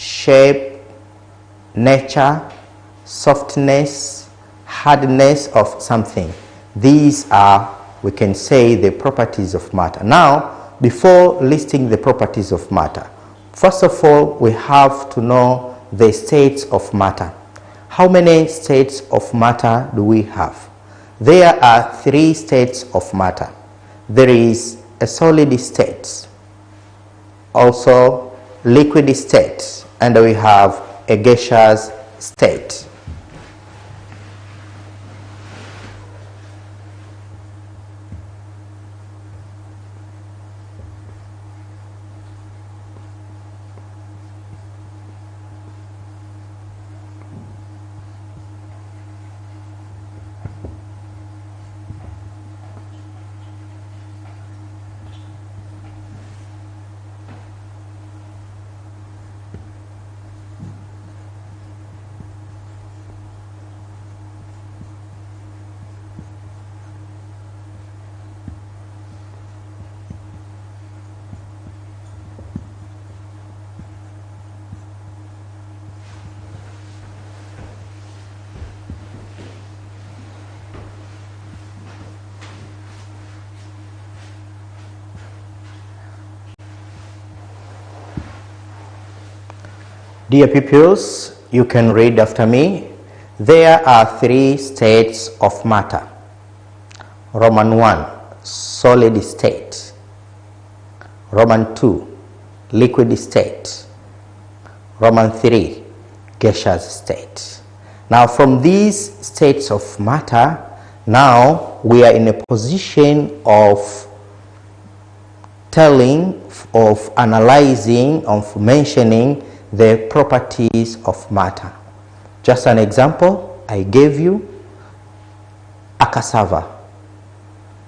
shape, nature, softness, hardness of something. These are, we can say, the properties of matter. Now, before listing the properties of matter, first of all, we have to know the states of matter. How many states of matter do we have? There are 3 states of matter. There is a solid state, also liquid state, and we have a gaseous state. Dear pupils, you can read after me. There are 3 states of matter. Roman 1, solid state. Roman 2, liquid state. Roman 3, gaseous state. Now from these states of matter, now we are in a position of telling, of analyzing, of mentioning the properties of matter. Just an example, I gave you a cassava.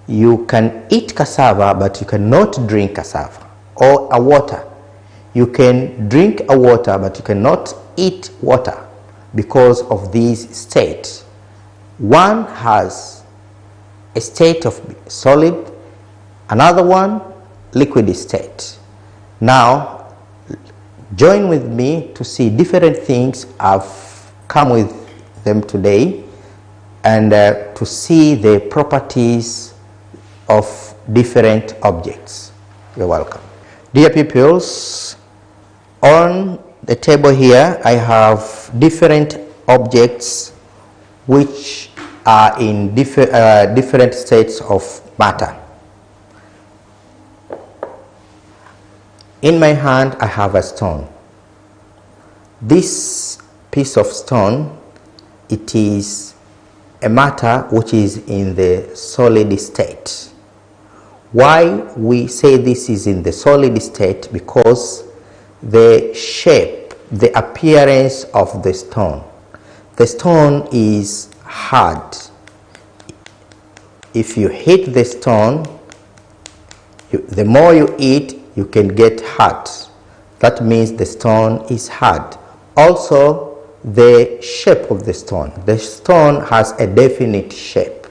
You can eat cassava, but you cannot drink cassava. Or a water. You can drink a water, but you cannot eat water because of these states. One has a state of solid, another one liquid state. Now, join with me to see different things. I've come with them today, and to see the properties of different objects. You're welcome. Dear pupils, on the table here I have different objects which are in different states of matter. In my hand I have a stone. This piece of stone, it is a matter which is in the solid state. Why we say this is in the solid state? Because the shape, the appearance of the stone. The stone is hard. If you hit the stone, the more you eat, you can get hard. That means the stone is hard. Also, the shape of the stone. The stone has a definite shape,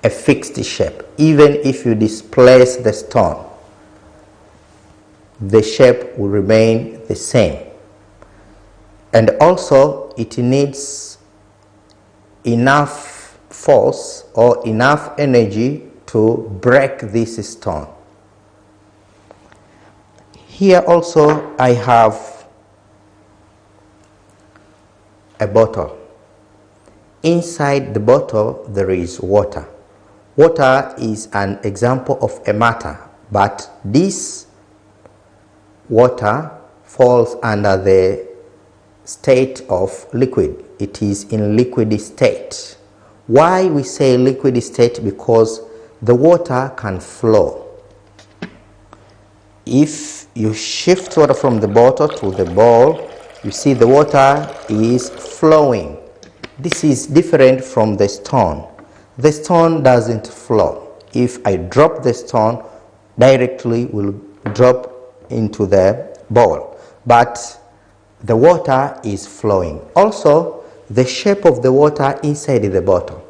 a fixed shape. Even if you displace the stone, the shape will remain the same. And also, it needs enough force or enough energy to break this stone. Here also I have a bottle. Inside the bottle there is water. Water is an example of a matter, but this water falls under the state of liquid. It is in liquid state. Why we say liquid state? Because the water can flow. If you shift water from the bottle to the bowl, you see the water is flowing. This is different from the stone. The stone doesn't flow. If I drop the stone, directly will drop into the bowl. But the water is flowing. Also, the shape of the water inside the bottle.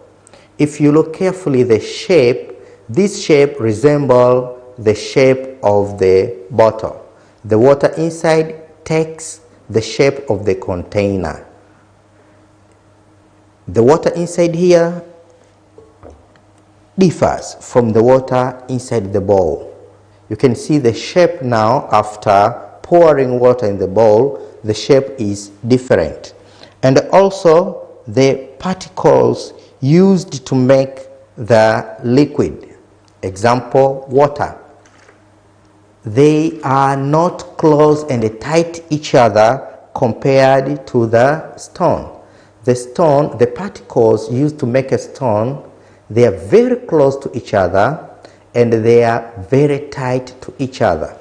If you look carefully, the shape, this shape resembles the shape of the bottle. The water inside takes the shape of the container. The water inside here differs from the water inside the bowl. You can see the shape now. After pouring water in the bowl, the shape is different. And also the particles used to make the liquid, example water, they are not close and tight each other compared to the stone. The stone, the particles used to make a stone, they are very close to each other and they are very tight to each other.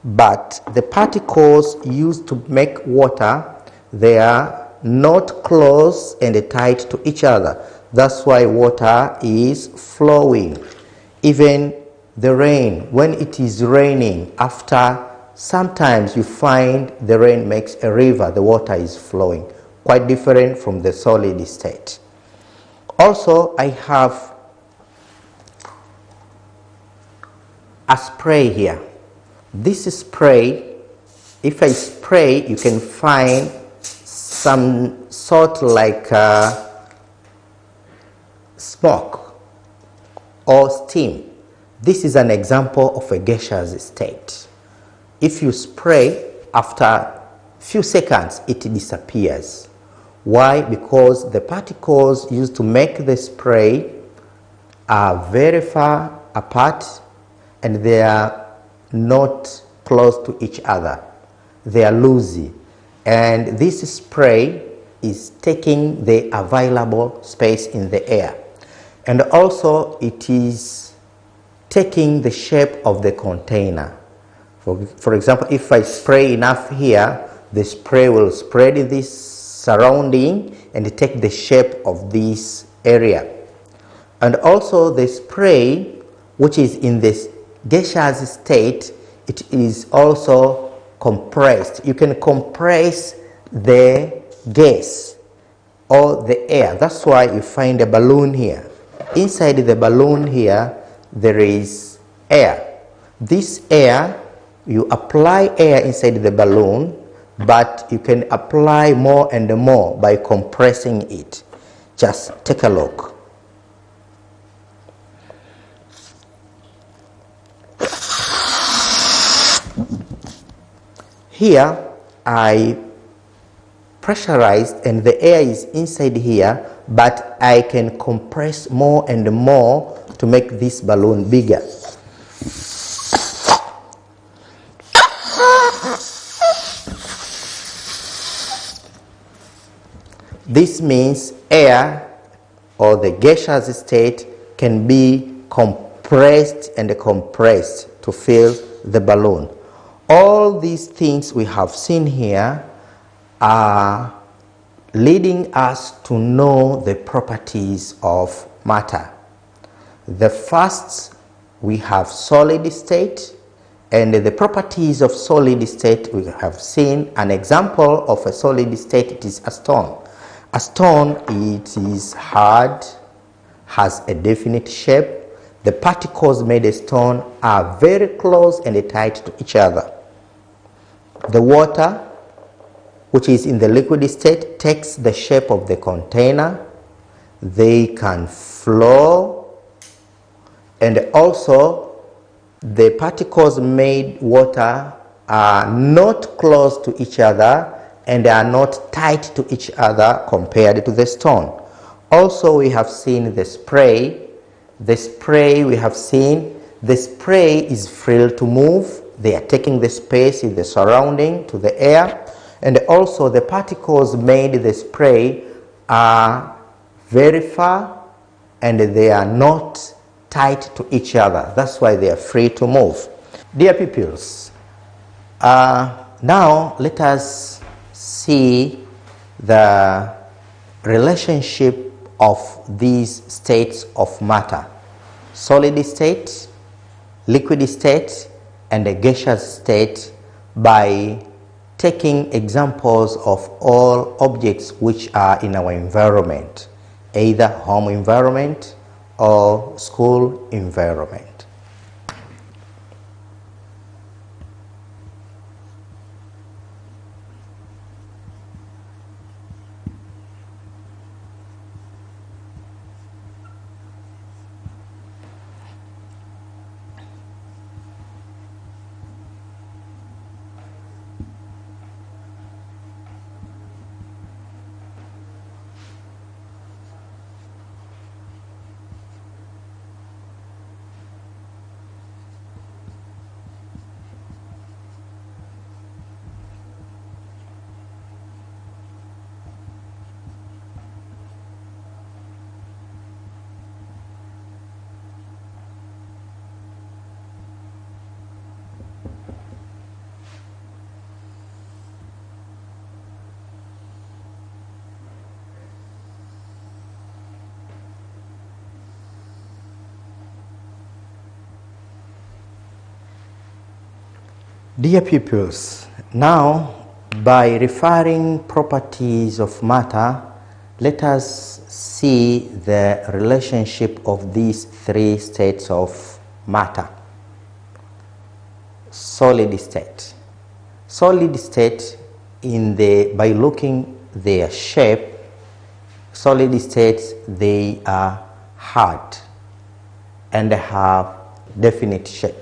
But the particles used to make water, they are not close and tight to each other. That's why water is flowing. Even the rain, when it is raining, after sometimes you find the rain makes a river, the water is flowing, quite different from the solid state. Also, I have a spray here. This spray, if I spray, you can find some sort like smoke or steam. This is an example of a gaseous state. If you spray, after a few seconds, it disappears. Why? Because the particles used to make the spray are very far apart and they are not close to each other. They are loosey. And this spray is taking the available space in the air. And also it is taking the shape of the container. For example, if I spray enough here, the spray will spread in this surrounding and take the shape of this area. And also the spray, which is in this gaseous state, it is also compressed. You can compress the gas or the air. That's why you find a balloon here. Inside the balloon here, there is air. This air, you apply air inside the balloon, but you can apply more and more by compressing it. Just take a look. Here I pressurized and the air is inside here, but I can compress more and more to make this balloon bigger. This means air or the gaseous state can be compressed and compressed to fill the balloon. All these things we have seen here are leading us to know the properties of matter. The first, we have solid state, and the properties of solid state we have seen. An example of a solid state, it is a stone. A stone, it is hard, has a definite shape. The particles made a stone are very close and tight to each other. The water, which is in the liquid state, takes the shape of the container. They can flow, and also the particles made water are not close to each other and are not tight to each other compared to the stone. Also, we have seen the spray. The spray we have seen, the spray is free to move. They are taking the space in the surrounding to the air. And also the particles made the spray are very far and they are not tight to each other. That's why they are free to move. Dear pupils, now let us see the relationship of these states of matter: solid state, liquid state, and a gaseous state, by taking examples of all objects which are in our environment, either home environment or school environment. Dear pupils, now by referring properties of matter, let us see the relationship of these three states of matter. Solid state. Solid state by looking their shape, solid states, they are hard and have definite shape.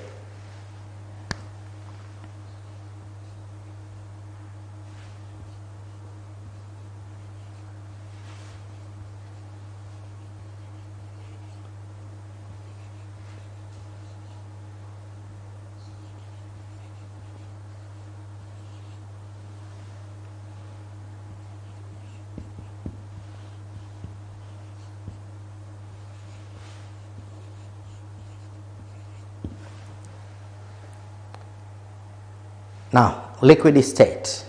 Now, liquid state.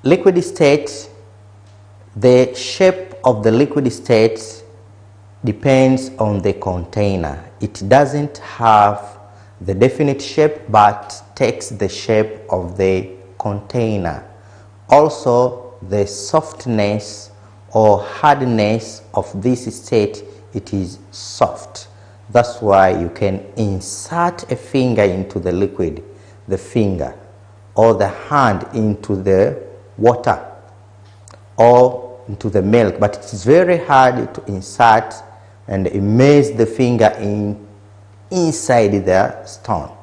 Liquid state, the shape of the liquid state depends on the container. It doesn't have the definite shape but takes the shape of the container. Also, the softness or hardness of this state, it is soft. That's why you can insert a finger into the liquid, the finger, or the hand into the water or into the milk, but it's very hard to insert and immerse the finger inside the stone.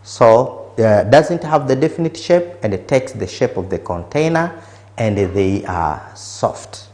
So it doesn't have the definite shape and it takes the shape of the container and they are soft.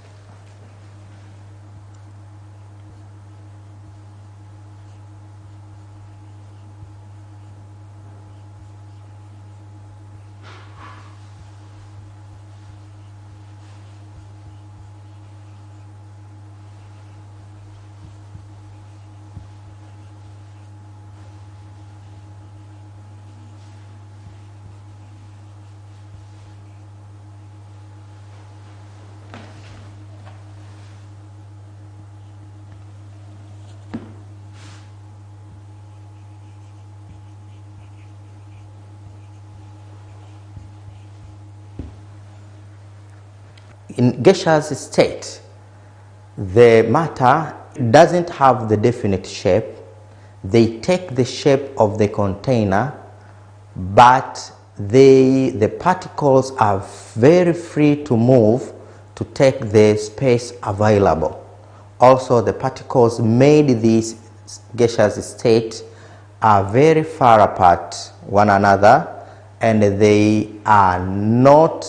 In gaseous state, the matter doesn't have the definite shape. They take the shape of the container, but the particles are very free to move to take the space available. Also, the particles made this gaseous state are very far apart one another and they are not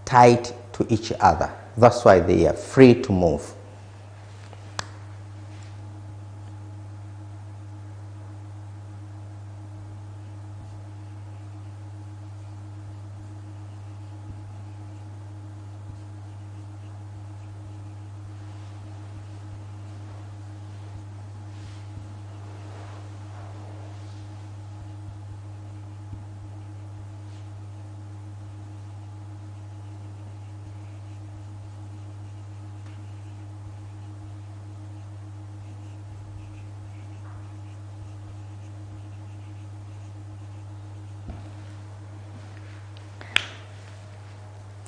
tight to each other. That's why they are free to move.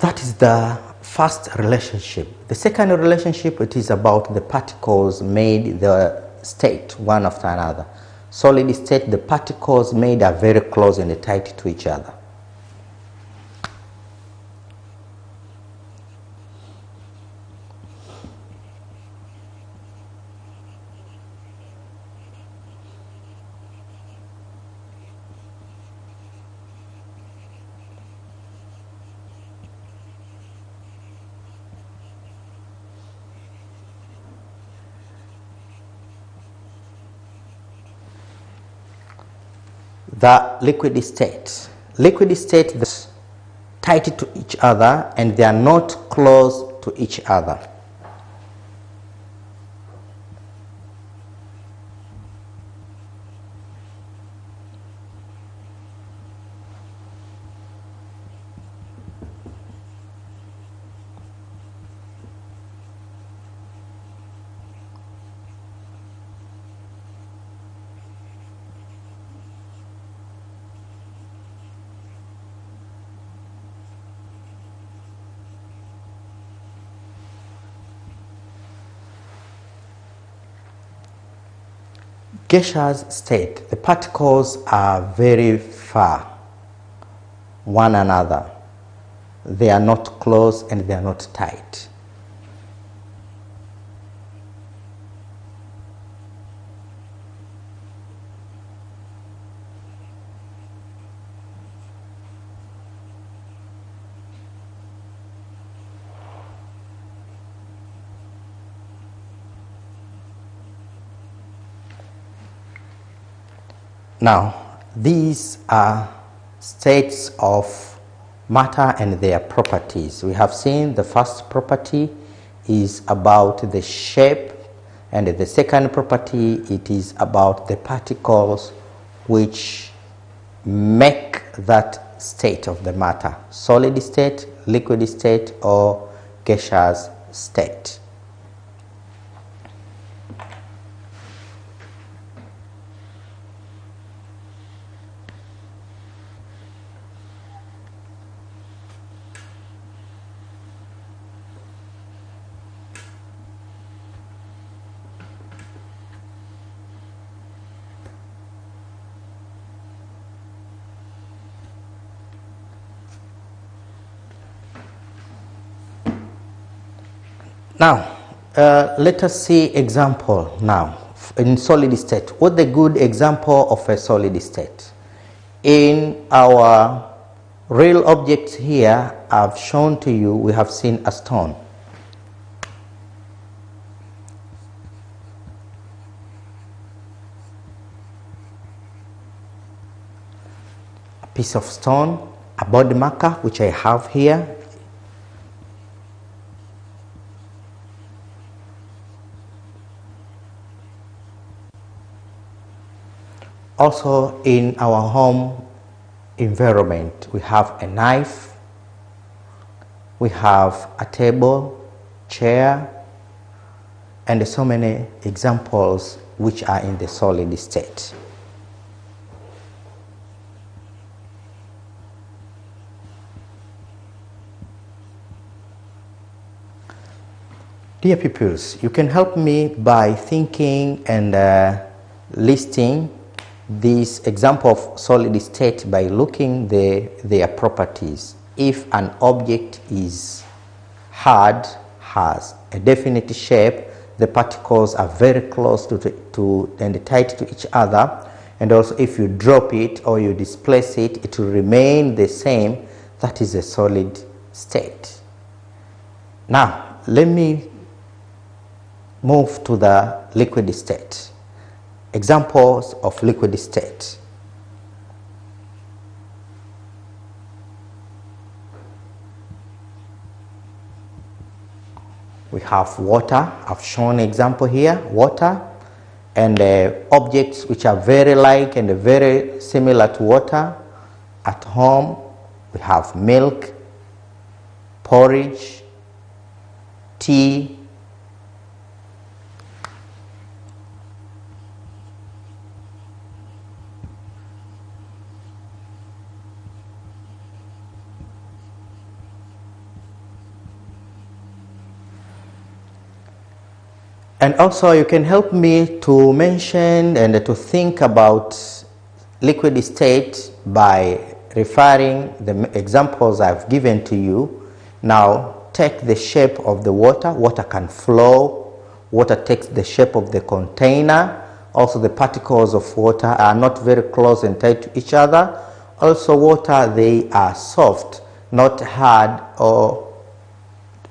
That is the first relationship. The second relationship, it is about the particles made the state one after another. Solid state, the particles made are very close and tight to each other. The liquid state. Liquid state is tight to each other and they are not close to each other. gaseous state, the particles are very far one another. They are not close and they are not tight. Now, these are states of matter and their properties. We have seen the first property is about the shape, and the second property, it is about the particles which make that state of the matter: solid state, liquid state, or gaseous state. Now, let us see example now in solid state. What the good example of a solid state? In our real objects here, I've shown to you, we have seen a stone. A piece of stone, a body marker, which I have here. Also, in our home environment, we have a knife, we have a table, chair, and so many examples which are in the solid state. Dear pupils, you can help me by thinking and listing this example of solid state by looking their properties. If an object is hard, has a definite shape, the particles are very close to and tight to each other, and also if you drop it or you displace it, it will remain the same. That is a solid state. Now, let me move to the liquid state. Examples of liquid state. We have water. I've shown an example here, water, and objects which are very like and very similar to water. At home, we have milk, porridge, tea, and also you can help me to mention and to think about liquid state by referring the examples I've given to you. Now, take the shape of the water. Water can flow. Water takes the shape of the container. Also, the particles of water are not very close and tight to each other. Also, water, they are soft, not hard or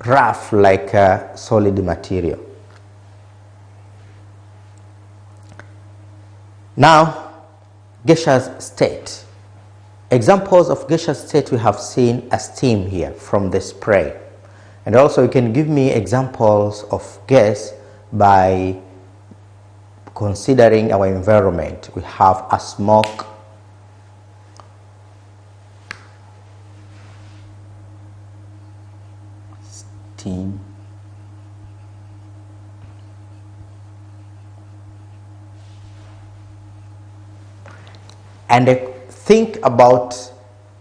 rough like solid material. Now, gaseous state. Examples of gaseous state, we have seen a steam here from the spray. And also you can give me examples of gas by considering our environment. We have a smoke, steam, and think about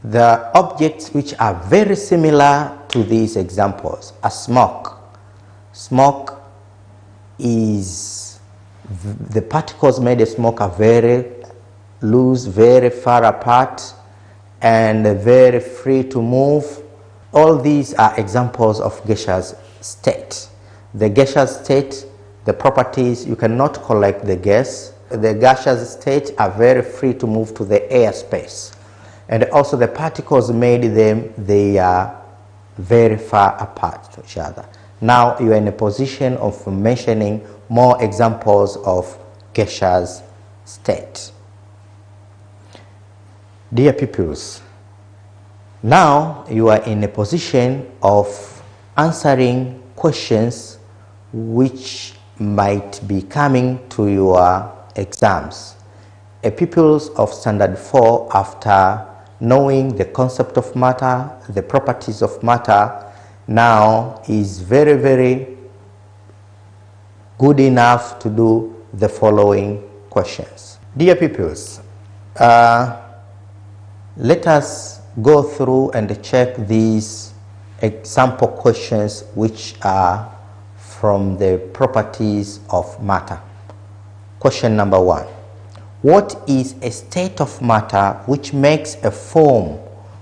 the objects which are very similar to these examples. A smoke. Smoke is The particles made of smoke are very loose, very far apart, and very free to move. All these are examples of gaseous state. The gaseous state, the properties, you cannot collect the gas. The gaseous state are very free to move to the air space. And also the particles made them, they are very far apart to each other. Now you are in a position of mentioning more examples of gaseous state. Dear pupils, now you are in a position of answering questions which might be coming to your exams. A pupils of standard 4, after knowing the concept of matter, the properties of matter, now is very, very good enough to do the following questions. Dear pupils, let us go through and check these example questions which are from the properties of matter. Question number 1. What is a state of matter which makes a foam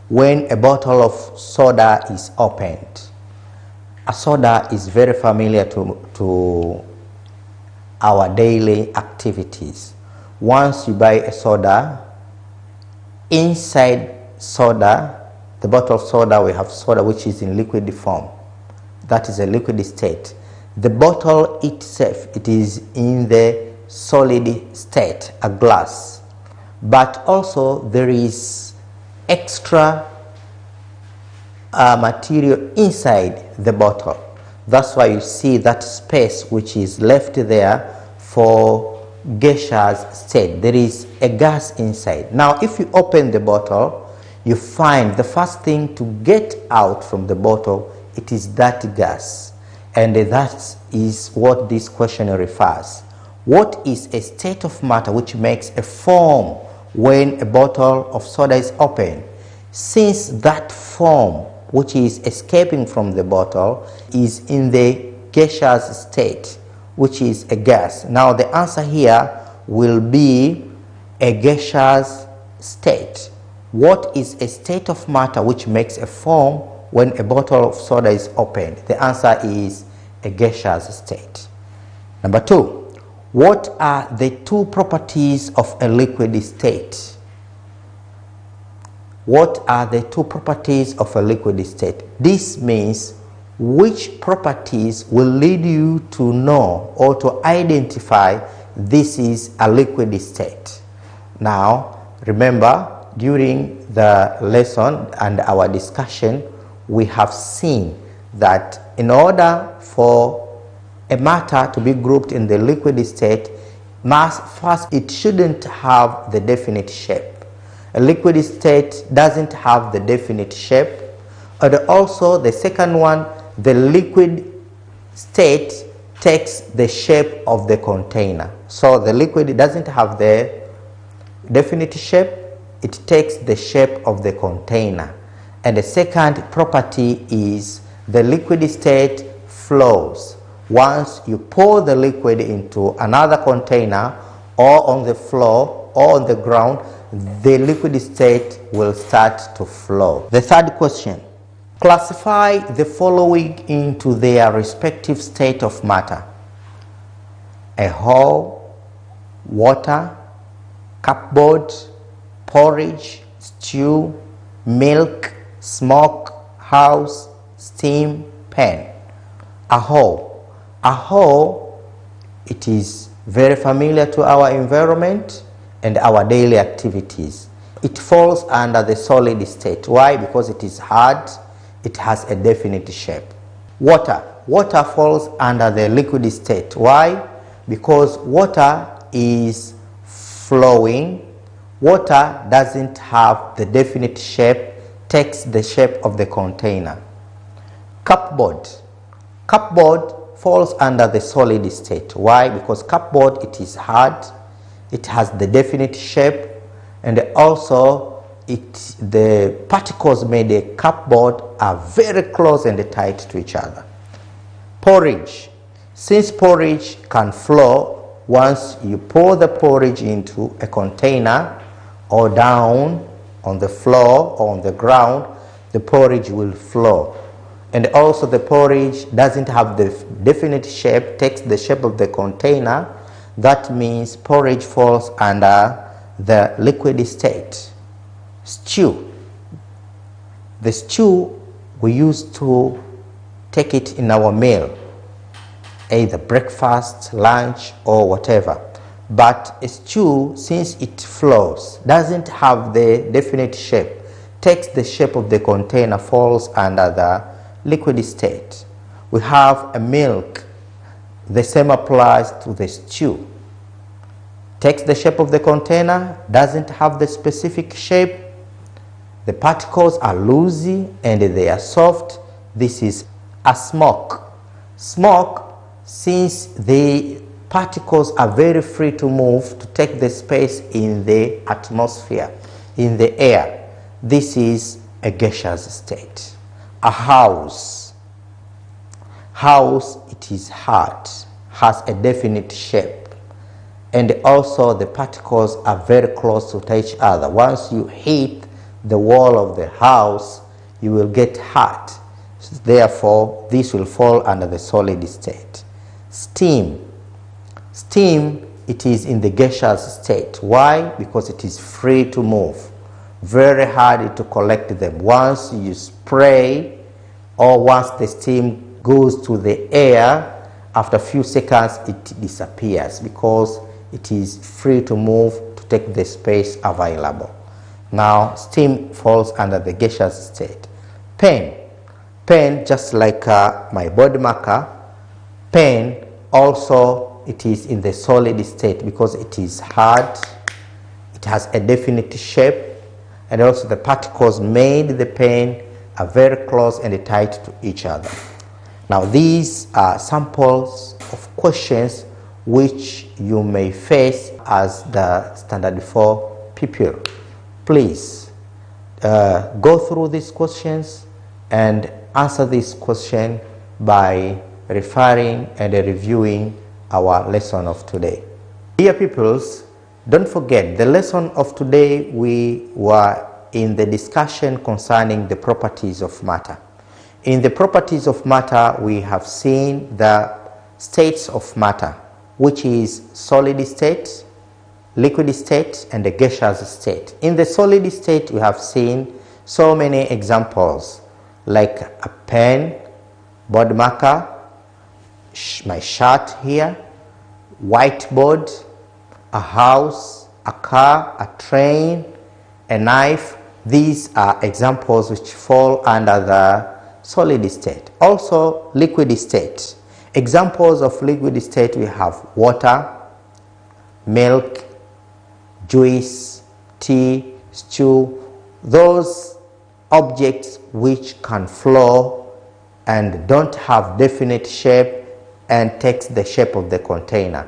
when a bottle of soda is opened? A soda is very familiar to our daily activities. Once you buy a soda, inside soda, the bottle of soda, we have soda which is in liquid form. That is a liquid state. The bottle itself, it is in the solid state, a glass. But also there is extra material inside the bottle. That's why you see that space which is left there for gaseous state. There is a gas inside. Now if you open the bottle, you find the first thing to get out from the bottle, it is that gas. And that is what this question refers. What is a state of matter which makes a foam when a bottle of soda is open? Since that foam which is escaping from the bottle is in the gaseous state, which is a gas. Now the answer here will be a gaseous state. What is a state of matter which makes a foam when a bottle of soda is opened? The answer is a gaseous state. Number 2. What are the two properties of a liquid state? What are the two properties of a liquid state? This means which properties will lead you to know or to identify this is a liquid state. Now, remember, during the lesson and our discussion, we have seen that in order for a matter to be grouped in the liquid state, first it shouldn't have the definite shape. A liquid state doesn't have the definite shape. And also the second one, the liquid state takes the shape of the container. So the liquid doesn't have the definite shape, it takes the shape of the container. And the second property is the liquid state flows. Once you pour the liquid into another container or on the floor or on the ground, the liquid state will start to flow. The third question. Classify the following into their respective state of matter: a whole, water, cupboard, porridge, stew, milk, smoke, house, steam, pen. A whole. A whole, it is very familiar to our environment and our daily activities. It falls under the solid state. Why? Because it is hard, it has a definite shape. Water. Water falls under the liquid state. Why? Because water is flowing. Water doesn't have the definite shape, takes the shape of the container. Cupboard. Cupboard falls under the solid state. Why? Because cupboard, it is hard, it has the definite shape, and also the particles made a cupboard are very close and tight to each other. Porridge. Since porridge can flow, once you pour the porridge into a container or down on the floor or on the ground, the porridge will flow. And also the porridge doesn't have the definite shape, takes the shape of the container. That means porridge falls under the liquid state. Stew. The stew we used to take it in our meal, either breakfast, lunch, or whatever. But a stew, since it flows, doesn't have the definite shape, takes the shape of the container, falls under the liquid state. We have a milk, the same applies to the stew. Takes the shape of the container, doesn't have the specific shape, the particles are loosey and they are soft. This is a smoke. Smoke, since the particles are very free to move, to take the space in the atmosphere, in the air, this is a gaseous state. A house, it is hard, has a definite shape, and also the particles are very close to each other. Once you hit the wall of the house, you will get hot. Therefore, this will fall under the solid state. Steam, it is in the gaseous state. Why? Because it is free to move, very hard to collect them. Once you spray or once the steam goes to the air, after a few seconds it disappears because it is free to move, to take the space available. Now steam falls under the gaseous state. Pen, just like my body marker, pen also, it is in the solid state because it is hard, it has a definite shape, and also the particles made the pen are very close and tight to each other. Now these are samples of questions which you may face as the Standard 4 pupil. Please go through these questions and answer this question by referring and reviewing our lesson of today. Dear pupils, don't forget the lesson of today we were in the discussion concerning the properties of matter. In the properties of matter, we have seen the states of matter, which is solid state, liquid state, and the gaseous state. In the solid state, we have seen so many examples like a pen, board marker, my shirt here, whiteboard, a house, a car, a train, a knife. These are examples which fall under the solid state. Also liquid state. Examples of liquid state, we have water, milk, juice, tea, stew, those objects which can flow and don't have definite shape and takes the shape of the container.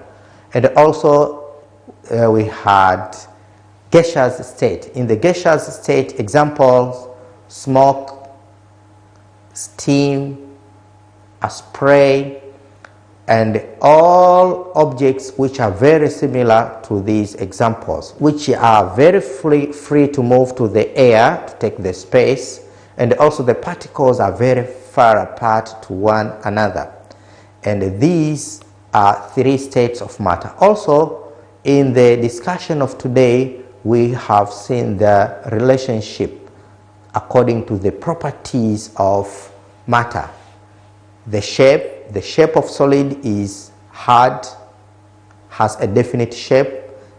And also we had gaseous state. In the gaseous state, examples: smoke, steam, a spray, and all objects which are very similar to these examples, which are very free to move to the air to take the space, and also the particles are very far apart to one another. And these are three states of matter. Also, in the discussion of today, we have seen the relationship according to the properties of matter. The shape of solid is hard, has a definite shape.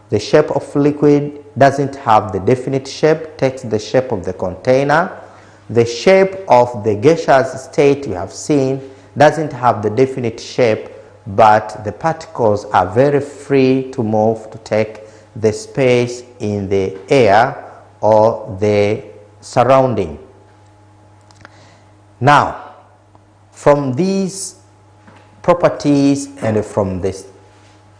The shape of liquid doesn't have the definite shape, takes the shape of the container. The shape of the gaseous state we have seen doesn't have the definite shape, but the particles are very free to move, to take the space in the air or the surrounding. Now, from these properties and from the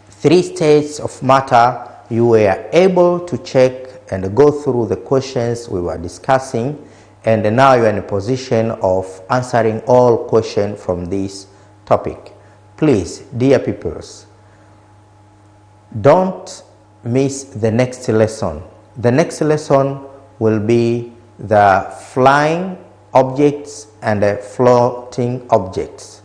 three states of matter, you were able to check and go through the questions we were discussing, and now you are in a position of answering all questions from this topic. Please, dear pupils, Don't miss the next lesson. The next lesson will be the flying objects and the floating objects.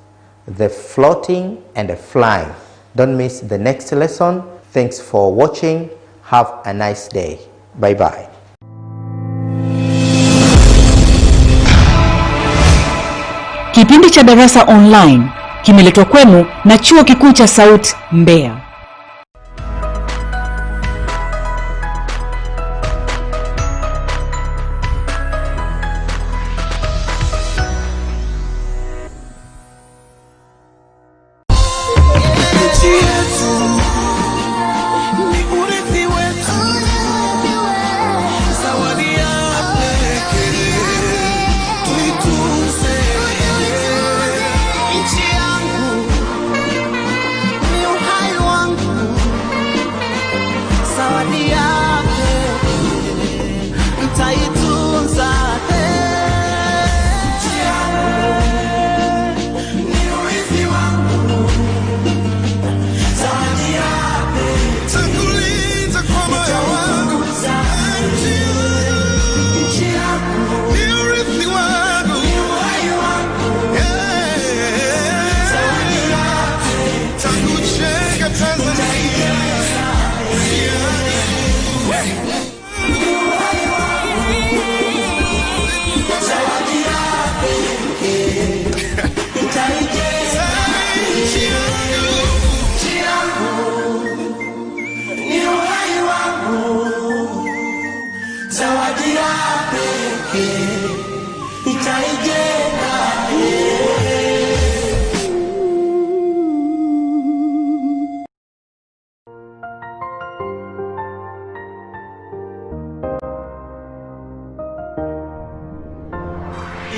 The floating and the flying. Don't miss the next lesson. Thanks for watching. Have a nice day. Bye bye. Kipindi cha Darasa Online kimeletwa kwenu na Chuo Kikuu cha Sauti Mbeya.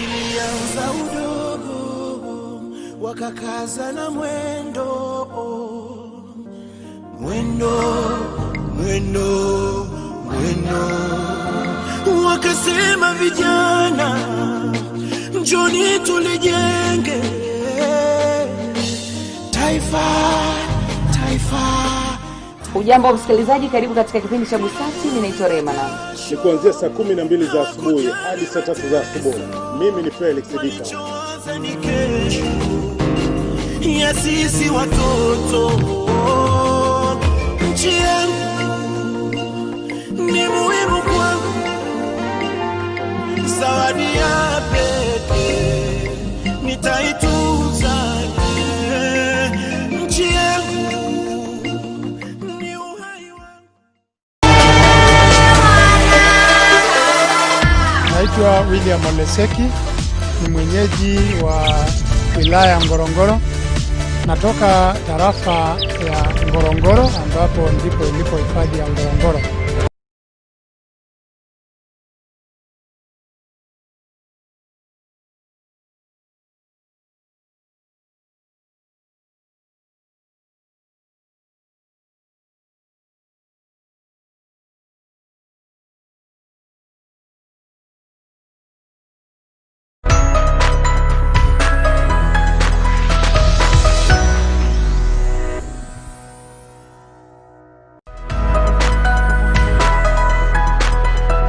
Ilianza udogo, wakakaza na mwendo, wakasema vijana, njoni tulijenge taifa. Ujambo msikilizaji, karibu katika kipindi cha Busati. Mimi naitwa Rema na ni kuanzia saa 12 za asubuhi hadi saa 3 za asubuhi. Mimi ni Felix Dika. Ya sisi watoto, nchi yangu ni muhimu kwangu, zawadi ya pekee nitaitunza. Nchi yangu ni uhai wangu. Naitwa William Oleseki, ni mwenyeji wa wilaya Ngorongoro. Natoka tarafa ya Ngorongoro ambapo ndipo ilipo hifadhi ya Ngorongoro.